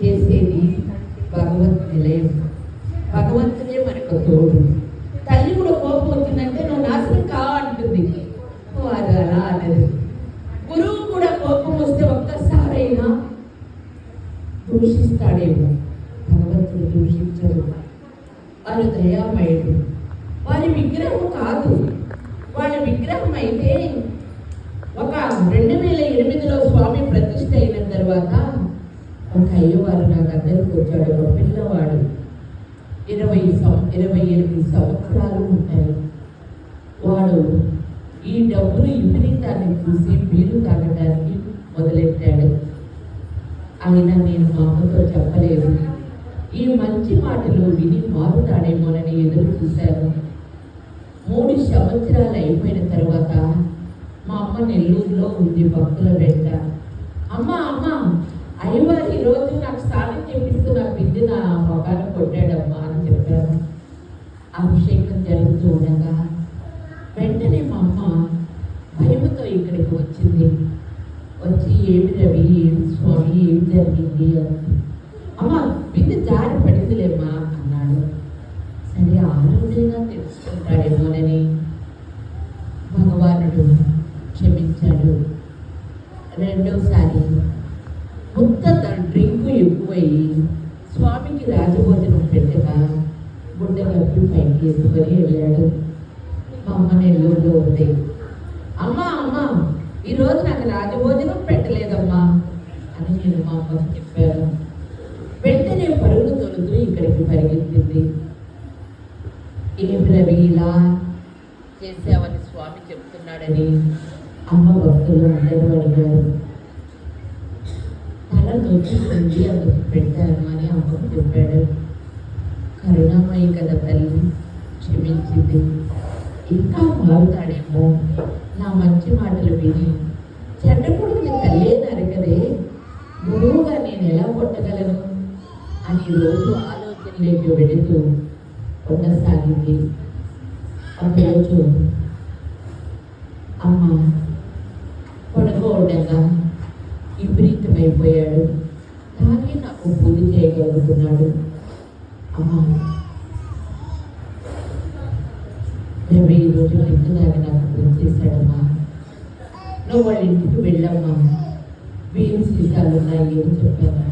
చేసేది భగవంతు నిలయం. భగవంతుడే మనకు తోడు. తల్లి కూడా కోపం వచ్చిందంటే నువ్వు నాశనం కా అంటుంది, వారు అలా అనదు. గురువు కూడా కోపం వస్తే ఒక్కసారైనా దూషిస్తాడేమో, భగవంతుడు దూషించడు. వారు దయామయుడు. వారి విగ్రహం కాదు. వాళ్ళ విగ్రహం అయితే ఒక 2008లో స్వామి ప్రతిష్ఠ అయిన తర్వాత ఒక అయ్యవారు నా దగ్గరకు వచ్చాడు. ఒక పిల్లవాడు 28 సంవత్సరాలు ఉంటాయి. వాడు ఈ డబ్బులు విపరీతాన్ని చూసి బీరు తాగడానికి మొదలెట్టాడు. అయినా నేను మా అమ్మతో చెప్పలేదు. ఈ మంచి మాటలు విని మారుతాడేమోనని ఎదురు చూశాను. 3 సంవత్సరాలు అయిపోయిన తర్వాత మా అమ్మ నెల్లూరులో ఉంది భక్తుల వెంట. అమ్మ అయ్యవారు ఈరోజు నాకు స్నానం చేపిస్తూ నా బిడ్డ నా మొగాన్ని కొట్టాడమ్మా అని చెప్పాను. అభిషేకం జరుగుతూ ఉండగా వెంటనే మా అమ్మ భయముతో ఇక్కడికి వచ్చింది. వచ్చి ఏమి రవి, ఏమి స్వామి, ఏమి జరిగింది అని. అమ్మ బిడ్డ జారి పడిందిలేమ్మా అన్నాడు. సరే ఆరోగ్యంగా తెలుసుకుంటాడేమోనని భగవానుడు క్షమించాడు. రెండోసారి ముత్త డ్రింకు ఎక్కువయ్యి స్వామికి రాజభోజనం పెట్టగా గుడ్డ కప్పి పైకి ఎత్తుకొని వెళ్ళాడు. మా అమ్మ నెల్లూరులో ఉంది. అమ్మ ఈరోజు నాకు రాజభోజనం పెట్టలేదమ్మా అని నేను మా అమ్మకి చెప్పాను. వెంటనే పరుగులు తొలుతూ ఇక్కడికి పరిగెత్తింది. ఏమి రవి ఇలా చేసావని స్వామి చెప్తున్నాడని అమ్మ భక్తులు అందరూ అడిగారు. తల నొచ్చుకుంది, అందుకు పెట్టాను అని అమ్మకు చెప్పాడు. కరుణామయి కదా తల్లి, క్షమించింది. ఇంకా మారుతాడేమో, నా మంచి మాటలు విని చెడ్డ కొడుకుని తల్లే నరకదే, గురువుగా నేను ఎలా కొట్టగలను అని రోజు ఆలోచనలోకి వెళుతూ ఉండసాగింది. ఒకరోజు అమ్మ పడుకోవడంగా విపరీతమైపోయాడు. తాగి నాకు పూజ చేయగలుగుతున్నాడు. అమ్మ రవి ఈరోజు ఇంటిదాన్ని నాకు పూజ చేశాడమ్మా, నువ్వు వాళ్ళ ఇంటికి వెళ్ళమ్మా, బియ్యం సీసాలు ఉన్నాయి అని చెప్పాను.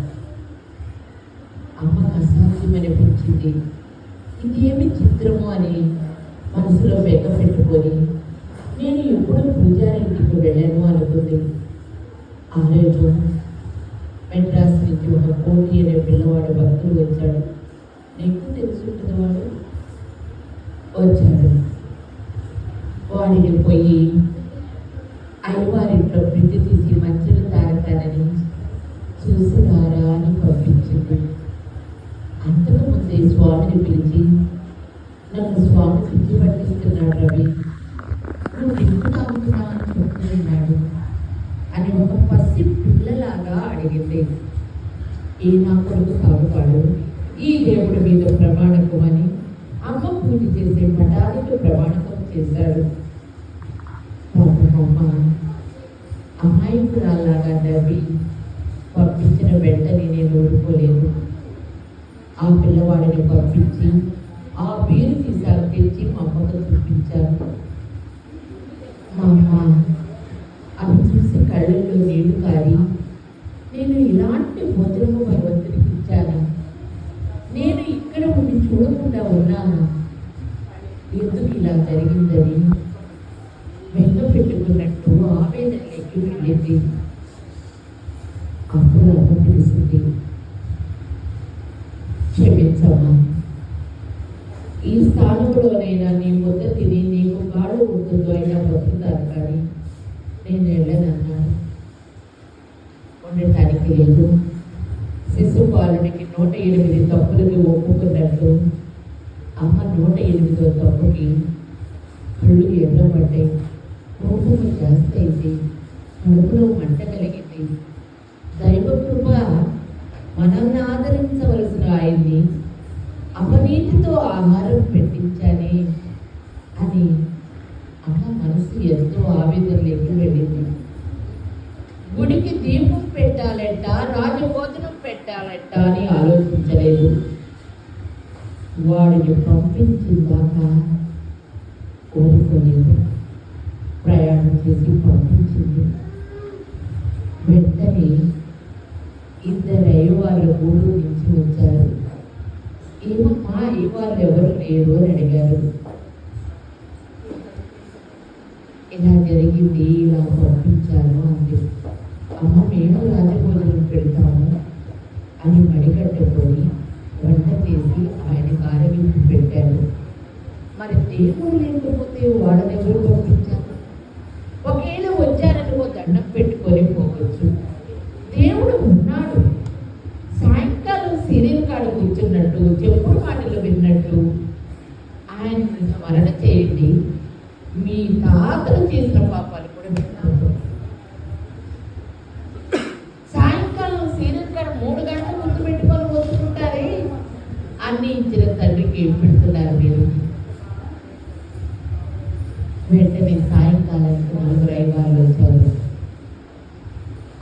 అమ్మకు అసాధ్యమనిపించింది. ఇదేమి చిత్రము అని మనసులో బెక్క పెట్టుకొని నేను ఎప్పుడు పూజారింటికి వెళ్ళాను అనుకుంది. ఆ రోజు మెడ్రాస్ నుంచి ఒక కోటి అనే పిల్లవాడు భక్తుడు వచ్చాడు. నీకు తెలుసుంటుంది, వాడు వచ్చాడు. వాడిని పోయి అయ్యవారింట్లో ప్రింట్ తీసి మంచిని తాగుతానని చూసినారా అని పంపించింది. అంతకుముందే స్వామిని పిలిచి, నన్ను స్వామి పిచ్చి పట్టిస్తున్నాడు రవి, నువ్వు ఎందుకు తాగుతున్నావు అని చెప్తున్నాడు అని ఒక పసి పిల్లలాగా అడిగింది. ఈ నా కొడుకు తాగుతాడు, ఈ దేవుడి మీద ప్రమాణకం అని అమ్మ పూజ చేసే పటానికి ప్రమాణకం చేశాడు. అమ్మ అమాయకురాలాగా నవ్వి పంపించిన వెంటనే నేను ఊరుకోలేదు. ఆ పిల్లవాడిని పంపించి ఆ బీరు సీసాలు తెచ్చి మా అమ్మకు చూపించాను. మా అమ్మ అవి చూసి కళ్ళల్లో నీళ్లు కారి, నేను ఇలాంటి భోజనము భగవంతుడికి ఇచ్చాను, నేను ఇక్కడ ఉండి చూడకుండా ఉన్నాను, ఎందుకు ఇలా జరిగిందని వెంట పెట్టుకున్నట్టు ఆవేదనలోకి వెళ్ళింది. అప్పుడు అమ్మ తెలిసింది, క్షమించమ్మా, ఈ స్థానంలోనైనా నీ ముద్ద తిని నీకు కాడు ఉంటుందో అయినా బతుకుతాను, కానీ నేను వెళ్ళనన్నాను. ఉండటానికి లేదు. శిశుపాలునికి 108 తప్పులకి ఒప్పుకున్నట్టు అమ్మ 108వ తప్పుకి కళ్ళు ఎర్రబడ్డాయి. కోపము జాస్తి అయింది. కడుపులో మంట కలిగింది. దైవకృప మనల్ని ఆదరించవలసిన ఆయన్ని అపనీతితో ఆహారం పెట్టించానే అని అమ్మ మనసు ఎంతో ఆవేదనలోకి వెళ్ళింది. గుడికి వీధి దీపం పెట్టాలంట, రాజభోజనం పెట్టాలంట అని ఆలోచించలేదు. వాడిని పంపించిందాకా కోరుకోలేదు. ప్రయాణం చేసి పంపించింది. వెంటనే ఇద్దరు అయ్యవాళ్ళు ఊరు నుంచి వచ్చారు. ఏమమ్మా అయ్యవాళ్ళు ఎవరు లేరు అని అడిగారు. ఇలా జరిగింది, ఇలా పంపించాను అంది. అమ్మ మేము రాజభోజనం పెడతాము అని మడికట్టుకొని వంట చేసి ఆయనకు ఆరగింపు పెట్టారు. మరి దేవుడు లేకపోతే వాళ్ళని ఎవరు పంపించారు? ఒకవేళ వచ్చారనుకో దండం పెట్టుకొని పోవచ్చు. దేవుడు ఉన్నాడు. సాయంకాలం సీరియల్ కాడ కూర్చున్నట్టు, చెప్పుడు మాటలు విన్నట్టు ఆయన స్మరణ చేయండి. మీ తాతలు చేసిన పాపాలు కూడా విన్నాము. సాయంకాలం సీరియల్ కాడ 3 గంటల ముందు పెట్టుకొని వస్తుంటారే, అన్ని ఇచ్చిన తండ్రికి ఏం పెడుతున్నారు మీరు? వెంటనే సాయంకాలానికి 4 అయ్యవాళ్ళు వచ్చారు.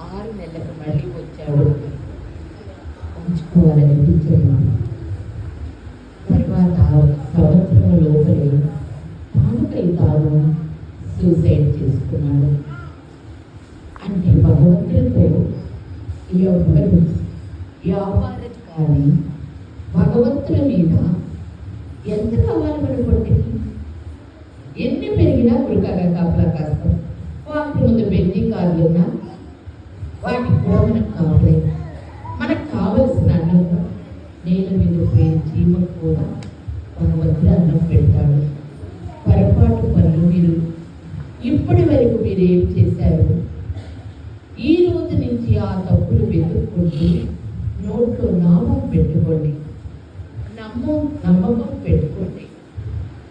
6 నెలలకు మళ్ళీ వచ్చాడు. ఉంచుకోవాలనిపించదు. తర్వాత సంవత్సరం లోపలే తాను సూసైడ్ చేసుకున్నాడు. అంటే భగవంతుడితో ఎవరు వ్యాపారం కానీ భగవంతుల మీద ఎంత కావాలి మన పొట్టికి? ఎన్ని పెరిగినా గురికాగా కాపలా కాస్తాం. వాటి ముందు బెంజీ కార్లు ఉన్నా వాటికి కూడా మనకు కావలేదు. మనకు కావలసిన అన్నం నేల మీద పోయి చీమకు కూడా భగవంతుడు అన్నం పెడతాడు. పొరపాటు పనులు మీరు ఇప్పటి వరకు మీరు ఏం చేశారు? ఈ రోజు నుంచి ఆ తప్పులు వెతుక్కుంటూ నోట్లో నామం పెట్టుకోండి, నమ్మకం పెట్టుకోండి.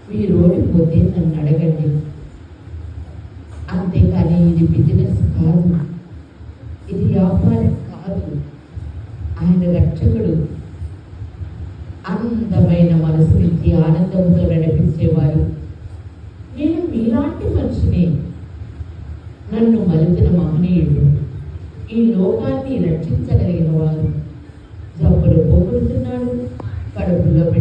మీరు ఓడిపోతే నన్ను అడగండి. అంతేకాని ఇది బిజినెస్ కాదు, ఇది వ్యాపారం కాదు. ఆయన రక్షకుడు. అందమైన మనసు నుంచి ఆనందంతో నడిపించేవారు. నేను మీలాంటి మనిషిని, నన్ను మలిచిన మహనీయుడు, ఈ లోకాన్ని రక్షించగలిగిన వారు. జబ్బులు పోగొడుతున్నాడు, కడుపులో